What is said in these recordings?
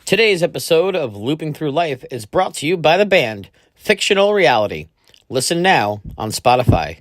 Today's episode of Looping Through Life is brought to you by the band Fictional Reality. Listen now on Spotify.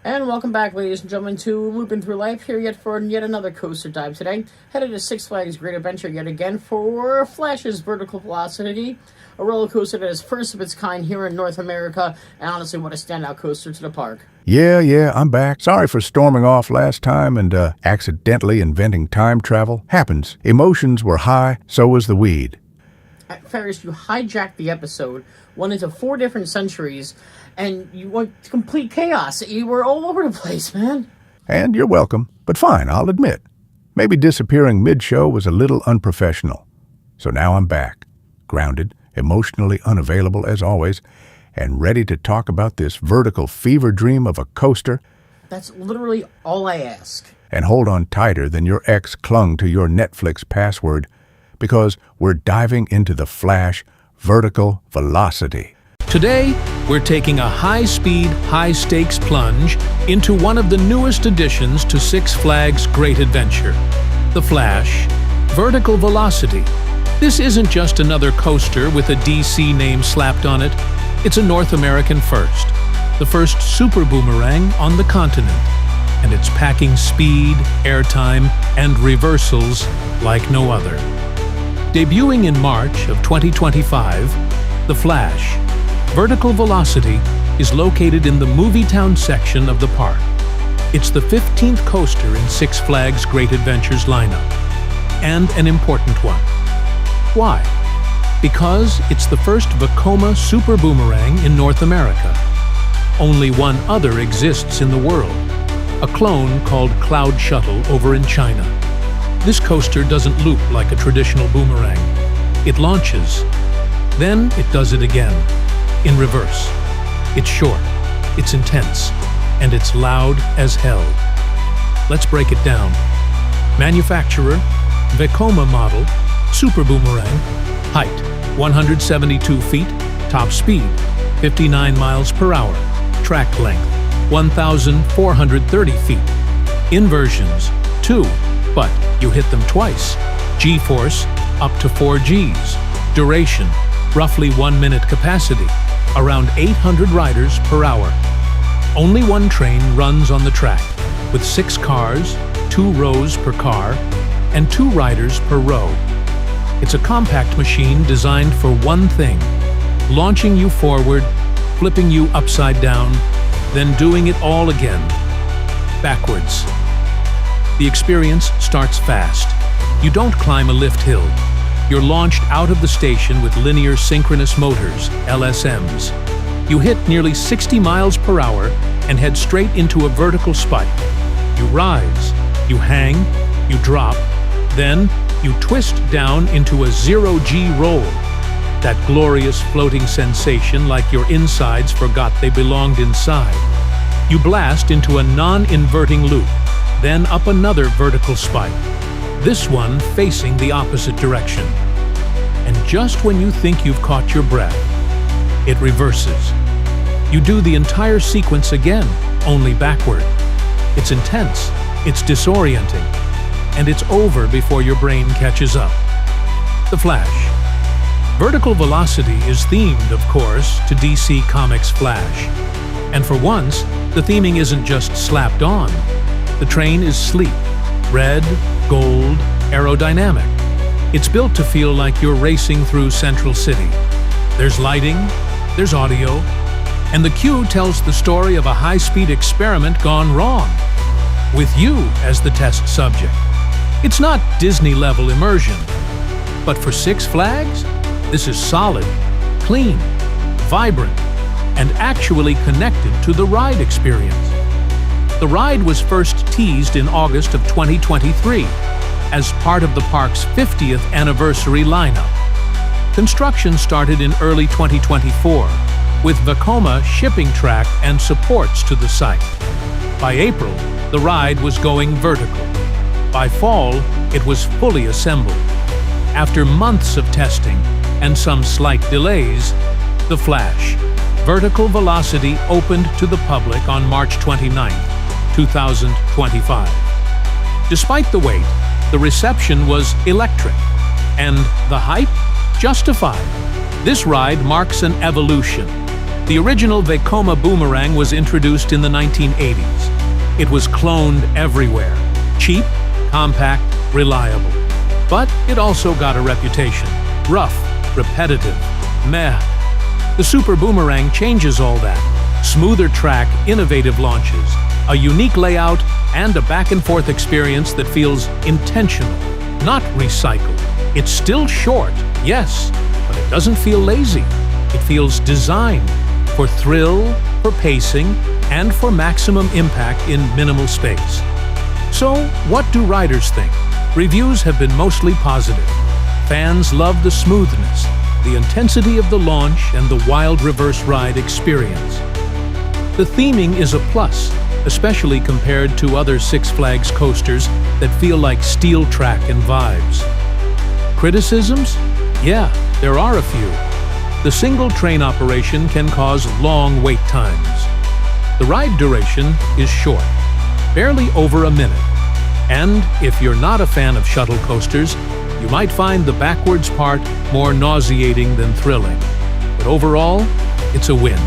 And welcome back, ladies and gentlemen, to Looping Through Life, here for yet another coaster dive today. Headed to Six Flags Great Adventure yet again for Flash's Vertical Velocity, a roller coaster that is first of its kind here in North America, and honestly, what a standout coaster to the park. Yeah, I'm back. Sorry for storming off last time and accidentally inventing time travel. Happens. Emotions were high, so was the weed. At Ferris, you hijacked the episode, went into 4 different centuries, and you went complete chaos. You were all over the place, man. And you're welcome, but fine, I'll admit. Maybe disappearing mid-show was a little unprofessional. So now I'm back, grounded, emotionally unavailable as always, and ready to talk about this vertical fever dream of a coaster. That's literally all I ask. And hold on tighter than your ex clung to your Netflix password, because we're diving into the Flash Vertical Velocity. Today, we're taking a high-speed, high-stakes plunge into one of the newest additions to Six Flags Great Adventure, the Flash Vertical Velocity. This isn't just another coaster with a DC name slapped on it. It's a North American first, the first Super Boomerang on the continent, and it's packing speed, airtime, and reversals like no other. Debuting in March of 2025, the Flash Vertical Velocity is located in the Movietown section of the park. It's the 15th coaster in Six Flags Great Adventures lineup, and an important one. Why? Because it's the first Vekoma Super Boomerang in North America. Only one other exists in the world, a clone called Cloud Shuttle over in China. This coaster doesn't loop like a traditional boomerang. It launches, then it does it again. In reverse. It's short, it's intense, and it's loud as hell. Let's break it down. Manufacturer, Vekoma model, Super Boomerang, height 172 feet, top speed 59 miles per hour, track length 1,430 feet, inversions 2, but you hit them twice, G-force up to 4 Gs, duration roughly 1 minute capacity, around 800 riders per hour. Only one train runs on the track, with 6 cars, 2 rows per car, and 2 riders per row. It's a compact machine designed for one thing: launching you forward, flipping you upside down, then doing it all again, backwards. The experience starts fast. You don't climb a lift hill. You're launched out of the station with linear synchronous motors, LSMs. You hit nearly 60 miles per hour and head straight into a vertical spike. You rise, you hang, you drop, then you twist down into a 0-G roll. That glorious floating sensation like your insides forgot they belonged inside. You blast into a non-inverting loop, then up another vertical spike. This one facing the opposite direction. And just when you think you've caught your breath, it reverses. You do the entire sequence again, only backward. It's intense, it's disorienting, and it's over before your brain catches up. The Flash. Vertical Velocity is themed, of course, to DC Comics' Flash. And for once, the theming isn't just slapped on. The train is sleek, red, gold, aerodynamic. It's built to feel like you're racing through Central City. There's lighting, there's audio, and the cue tells the story of a high-speed experiment gone wrong, with you as the test subject. It's not Disney-level immersion, but for Six Flags, this is solid, clean, vibrant, and actually connected to the ride experience. The ride was first teased in August of 2023 as part of the park's 50th anniversary lineup. Construction started in early 2024, with Vekoma shipping track and supports to the site. By April, the ride was going vertical. By fall, it was fully assembled. After months of testing and some slight delays, the Flash, Vertical Velocity opened to the public on March 29, 2025. Despite the wait, the reception was electric, and the hype justified. This ride marks an evolution. The original Vekoma Boomerang was introduced in the 1980s. It was cloned everywhere. Cheap, compact, reliable. But it also got a reputation. Rough, repetitive, meh. The Super Boomerang changes all that. Smoother track, innovative launches, a unique layout, and a back-and-forth experience that feels intentional, not recycled. It's still short, yes, but it doesn't feel lazy. It feels designed for thrill, for pacing, and for maximum impact in minimal space. So, what do riders think? Reviews have been mostly positive. Fans love the smoothness, the intensity of the launch, and the wild reverse ride experience. The theming is a plus, especially compared to other Six Flags coasters that feel like steel track and vibes. Criticisms? Yeah, there are a few. The single train operation can cause long wait times. The ride duration is short, barely over a minute. And if you're not a fan of shuttle coasters, you might find the backwards part more nauseating than thrilling. But overall, it's a win.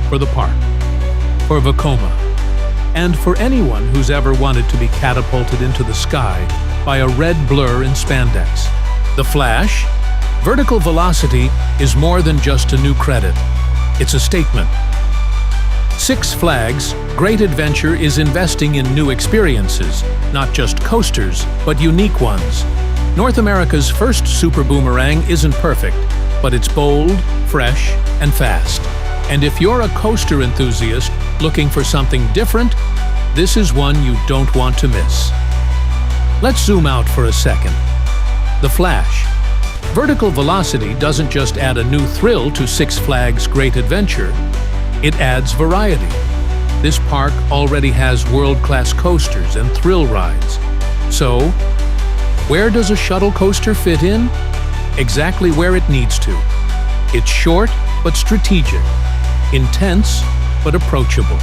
For the park. For Vekoma. And for anyone who's ever wanted to be catapulted into the sky by a red blur in spandex. The Flash, Vertical Velocity, is more than just a new credit. It's a statement. Six Flags Great Adventure is investing in new experiences, not just coasters, but unique ones. North America's first Super Boomerang isn't perfect, but it's bold, fresh, and fast. And if you're a coaster enthusiast looking for something different, this is one you don't want to miss. Let's zoom out for a second. The Flash. Vertical Velocity doesn't just add a new thrill to Six Flags Great Adventure, it adds variety. This park already has world-class coasters and thrill rides. So, where does a shuttle coaster fit in? Exactly where it needs to. It's short but strategic, intense but approachable.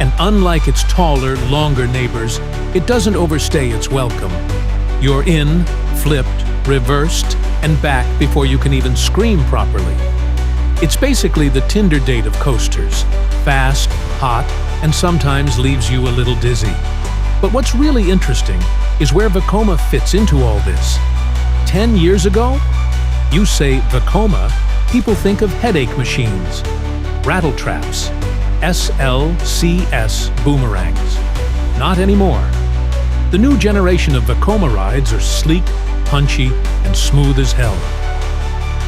And unlike its taller, longer neighbors, it doesn't overstay its welcome. You're in, flipped, reversed, and back before you can even scream properly. It's basically the Tinder date of coasters. Fast, hot, and sometimes leaves you a little dizzy. But what's really interesting is where Vekoma fits into all this. 10 years ago, you say Vekoma, people think of headache machines, rattle traps, SLCS boomerangs. Not anymore. The new generation of Vekoma rides are sleek, punchy, and smooth as hell.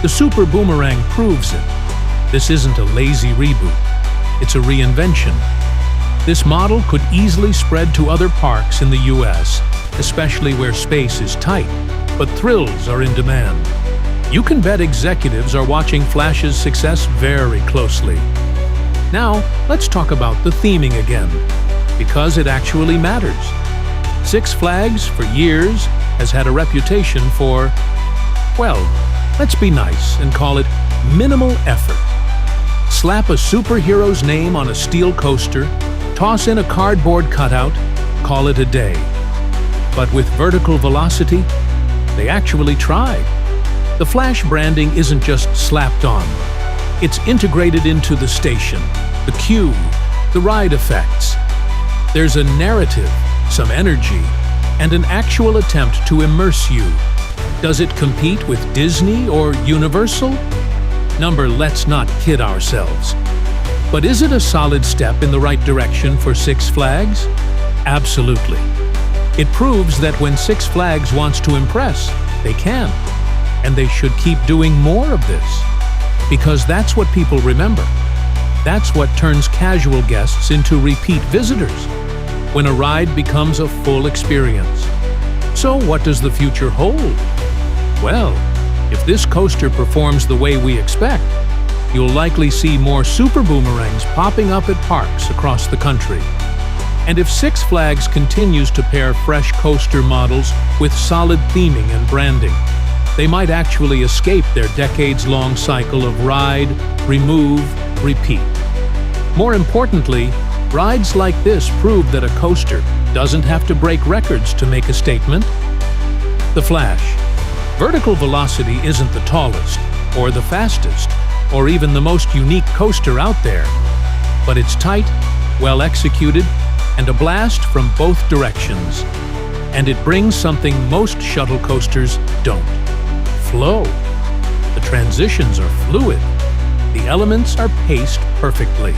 The Super Boomerang proves it. This isn't a lazy reboot. It's a reinvention. This model could easily spread to other parks in the US, especially where space is tight, but thrills are in demand. You can bet executives are watching Flash's success very closely. Now, let's talk about the theming again, because it actually matters. Six Flags, for years, has had a reputation for, well, let's be nice and call it minimal effort. Slap a superhero's name on a steel coaster, toss in a cardboard cutout, call it a day. But with Vertical Velocity, they actually tried. The Flash branding isn't just slapped on. It's integrated into the station, the queue, the ride effects. There's a narrative, some energy, and an actual attempt to immerse you. Does it compete with Disney or Universal? Let's not kid ourselves. But is it a solid step in the right direction for Six Flags? Absolutely. It proves that when Six Flags wants to impress, they can. And they should keep doing more of this. Because that's what people remember. That's what turns casual guests into repeat visitors. when a ride becomes a full experience. So what does the future hold? Well, if this coaster performs the way we expect, you'll likely see more Super Boomerangs popping up at parks across the country. And if Six Flags continues to pair fresh coaster models with solid theming and branding, they might actually escape their decades-long cycle of ride, remove, repeat. More importantly, rides like this prove that a coaster doesn't have to break records to make a statement. The Flash. Vertical velocity isn't the tallest, or the fastest, or even the most unique coaster out there, but it's tight, well executed, and a blast from both directions. And it brings something most shuttle coasters don't: flow. The transitions are fluid. The elements are paced perfectly.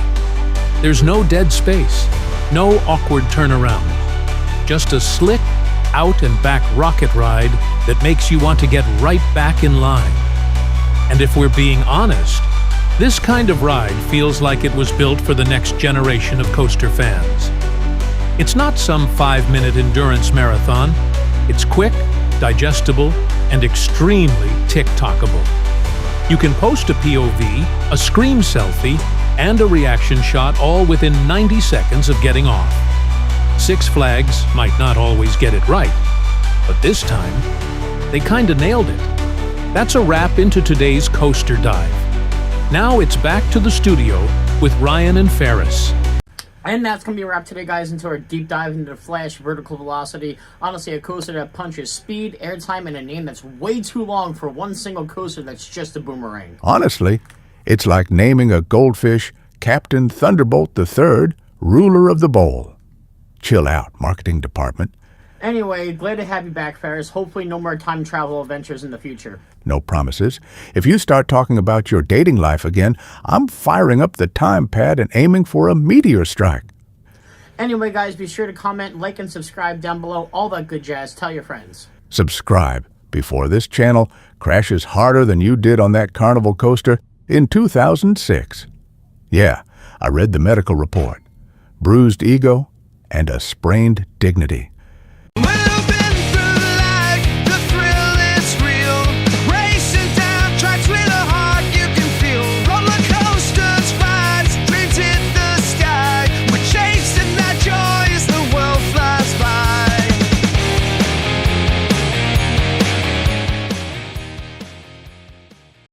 There's no dead space, no awkward turnaround, just a slick, out and back rocket ride that makes you want to get right back in line. And if we're being honest, this kind of ride feels like it was built for the next generation of coaster fans. It's not some 5-minute endurance marathon. It's quick, digestible, and extremely TikTokable. You can post a POV, a scream selfie, and a reaction shot all within 90 seconds of getting off. Six Flags might not always get it right, but this time, they kinda nailed it. That's a wrap into today's Coaster Dive. Now it's back to the studio with Ryan and Ferris. And that's going to be a wrap today, guys, into our deep dive into the Flash Vertical Velocity. Honestly, a coaster that punches speed, airtime, and a name that's way too long for one single coaster that's just a boomerang. Honestly, it's like naming a goldfish Captain Thunderbolt III, ruler of the bowl. Chill out, marketing department. Anyway, glad to have you back, Ferris. Hopefully no more time travel adventures in the future. No promises. If you start talking about your dating life again, I'm firing up the time pad and aiming for a meteor strike. Anyway, guys, be sure to comment, like, and subscribe down below. All that good jazz. Tell your friends. Subscribe before this channel crashes harder than you did on that Carnival coaster in 2006. Yeah, I read the medical report. Bruised ego and a sprained dignity. Well,